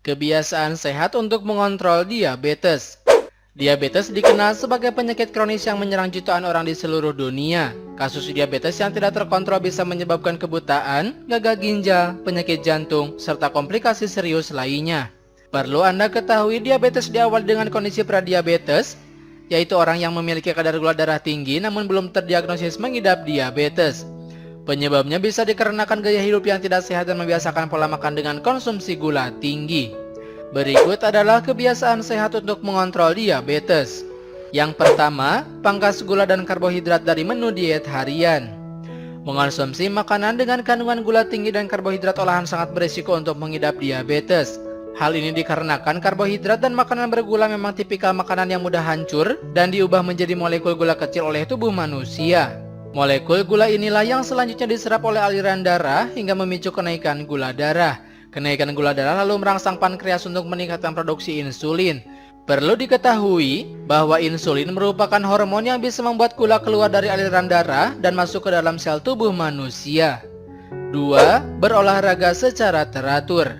Kebiasaan sehat untuk mengontrol diabetes. Diabetes dikenal sebagai penyakit kronis yang menyerang jutaan orang di seluruh dunia. Kasus diabetes yang tidak terkontrol bisa menyebabkan kebutaan, gagal ginjal, penyakit jantung, serta komplikasi serius lainnya. Perlu Anda ketahui, diabetes diawali dengan kondisi pradiabetes, yaitu orang yang memiliki kadar gula darah tinggi namun belum terdiagnosis mengidap diabetes. Penyebabnya bisa dikarenakan gaya hidup yang tidak sehat dan membiasakan pola makan dengan konsumsi gula tinggi. Berikut adalah kebiasaan sehat untuk mengontrol diabetes. Yang pertama, pangkas gula dan karbohidrat dari menu diet harian. Mengonsumsi makanan dengan kandungan gula tinggi dan karbohidrat olahan sangat berisiko untuk mengidap diabetes. Hal ini dikarenakan karbohidrat dan makanan bergula memang tipikal makanan yang mudah hancur dan diubah menjadi molekul gula kecil oleh tubuh manusia. Molekul gula inilah yang selanjutnya diserap oleh aliran darah hingga memicu kenaikan gula darah. Kenaikan gula darah lalu merangsang pankreas untuk meningkatkan produksi insulin. Perlu diketahui bahwa insulin merupakan hormon yang bisa membuat gula keluar dari aliran darah dan masuk ke dalam sel tubuh manusia. 2. Berolahraga secara teratur.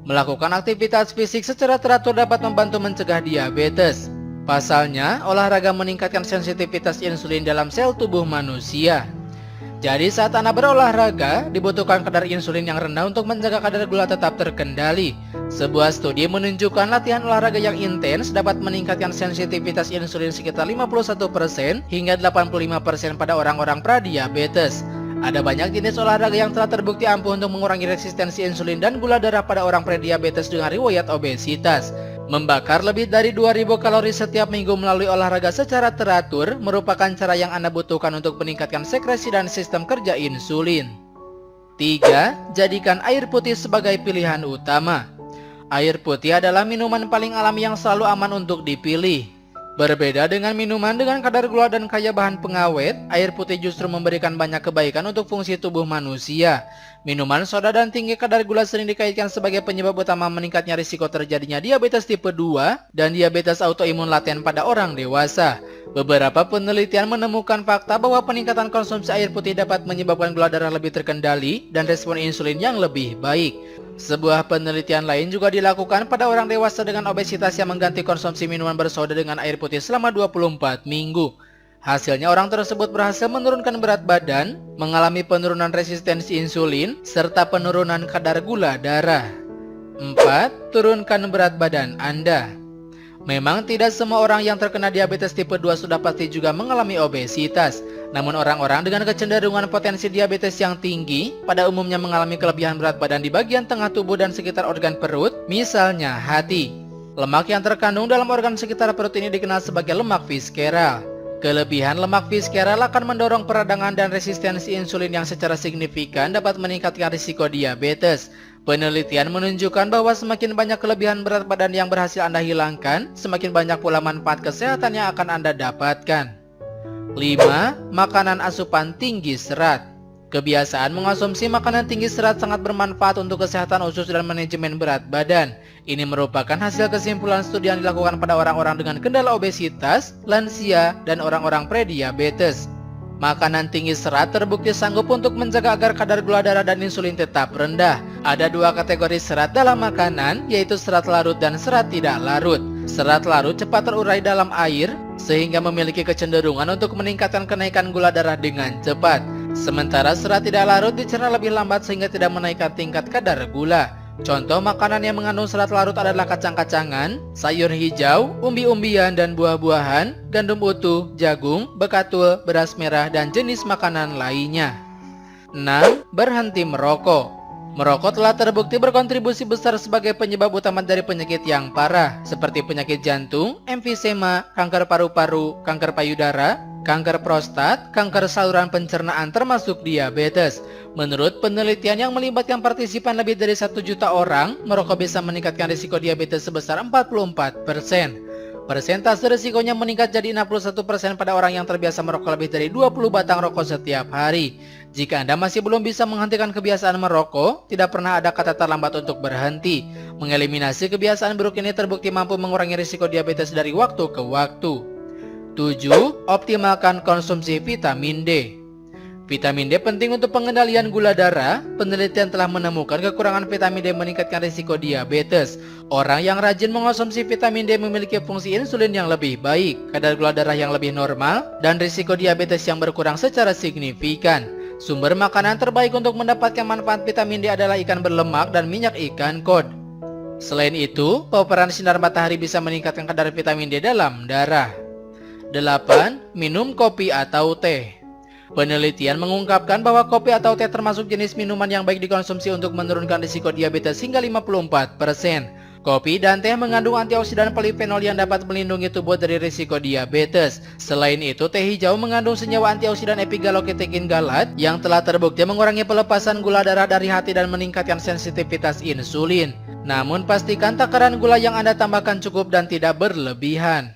Melakukan aktivitas fisik secara teratur dapat membantu mencegah diabetes. Pasalnya, olahraga meningkatkan sensitivitas insulin dalam sel tubuh manusia. Jadi saat Anda berolahraga, dibutuhkan kadar insulin yang rendah untuk menjaga kadar gula tetap terkendali. Sebuah studi menunjukkan latihan olahraga yang intens dapat meningkatkan sensitivitas insulin sekitar 51% hingga 85% pada orang-orang pradiabetes. Ada banyak jenis olahraga yang telah terbukti ampuh untuk mengurangi resistensi insulin dan gula darah pada orang prediabetes dengan riwayat obesitas. Membakar lebih dari 2000 kalori setiap minggu melalui olahraga secara teratur merupakan cara yang Anda butuhkan untuk meningkatkan sekresi dan sistem kerja insulin. 3. Jadikan air putih sebagai pilihan utama. Air putih adalah minuman paling alami yang selalu aman untuk dipilih. Berbeda dengan minuman dengan kadar gula dan kaya bahan pengawet, air putih justru memberikan banyak kebaikan untuk fungsi tubuh manusia. Minuman soda dan tinggi kadar gula sering dikaitkan sebagai penyebab utama meningkatnya risiko terjadinya diabetes tipe 2 dan diabetes autoimun laten pada orang dewasa. Beberapa penelitian menemukan fakta bahwa peningkatan konsumsi air putih dapat menyebabkan gula darah lebih terkendali dan respon insulin yang lebih baik. Sebuah penelitian lain juga dilakukan pada orang dewasa dengan obesitas yang mengganti konsumsi minuman bersoda dengan air putih selama 24 minggu. Hasilnya orang tersebut berhasil menurunkan berat badan, mengalami penurunan resistensi insulin, serta penurunan kadar gula darah. 4. Turunkan berat badan Anda. Memang tidak semua orang yang terkena diabetes tipe 2 sudah pasti juga mengalami obesitas. Namun orang-orang dengan kecenderungan potensi diabetes yang tinggi pada umumnya mengalami kelebihan berat badan di bagian tengah tubuh dan sekitar organ perut, misalnya hati. Lemak yang terkandung dalam organ sekitar perut ini dikenal sebagai lemak visceral. Kelebihan lemak visceral akan mendorong peradangan dan resistensi insulin yang secara signifikan dapat meningkatkan risiko diabetes. Penelitian menunjukkan bahwa semakin banyak kelebihan berat badan yang berhasil Anda hilangkan, semakin banyak pula manfaat kesehatan yang akan Anda dapatkan. 5. Makanan asupan tinggi serat. Kebiasaan mengonsumsi makanan tinggi serat sangat bermanfaat untuk kesehatan usus dan manajemen berat badan. Ini merupakan hasil kesimpulan studi yang dilakukan pada orang-orang dengan kendala obesitas, lansia, dan orang-orang prediabetes. Makanan tinggi serat terbukti sanggup untuk menjaga agar kadar gula darah dan insulin tetap rendah. Ada dua kategori serat dalam makanan, yaitu serat larut dan serat tidak larut. Serat larut cepat terurai dalam air, sehingga memiliki kecenderungan untuk meningkatkan kenaikan gula darah dengan cepat. Sementara serat tidak larut dicerna lebih lambat sehingga tidak menaikkan tingkat kadar gula. Contoh makanan yang mengandung serat larut adalah kacang-kacangan, sayur hijau, umbi-umbian dan buah-buahan, gandum utuh, jagung, bekatul, beras merah, dan jenis makanan lainnya. 6. Berhenti merokok. Merokok telah terbukti berkontribusi besar sebagai penyebab utama dari penyakit yang parah, seperti penyakit jantung, emfisema, kanker paru-paru, kanker payudara, kanker prostat, kanker saluran pencernaan termasuk diabetes. Menurut penelitian yang melibatkan partisipan lebih dari 1 juta orang, merokok bisa meningkatkan risiko diabetes sebesar 44%. Persentase risikonya meningkat jadi 61% pada orang yang terbiasa merokok lebih dari 20 batang rokok setiap hari. Jika Anda masih belum bisa menghentikan kebiasaan merokok, tidak pernah ada kata terlambat untuk berhenti. Mengeliminasi kebiasaan buruk ini terbukti mampu mengurangi risiko diabetes dari waktu ke waktu. 7. Optimalkan konsumsi vitamin D. Vitamin D penting untuk pengendalian gula darah. Penelitian telah menemukan kekurangan vitamin D meningkatkan risiko diabetes. Orang yang rajin mengonsumsi vitamin D memiliki fungsi insulin yang lebih baik, kadar gula darah yang lebih normal, dan risiko diabetes yang berkurang secara signifikan. Sumber makanan terbaik untuk mendapatkan manfaat vitamin D adalah ikan berlemak dan minyak ikan kod. Selain itu, paparan sinar matahari bisa meningkatkan kadar vitamin D dalam darah. 8. Minum kopi atau teh. Penelitian mengungkapkan bahwa kopi atau teh termasuk jenis minuman yang baik dikonsumsi untuk menurunkan risiko diabetes hingga 54%. Kopi dan teh mengandung antioksidan polifenol yang dapat melindungi tubuh dari risiko diabetes. Selain itu, teh hijau mengandung senyawa antioksidan epigallocitechin galat yang telah terbukti mengurangi pelepasan gula darah dari hati dan meningkatkan sensitivitas insulin. Namun pastikan takaran gula yang Anda tambahkan cukup dan tidak berlebihan.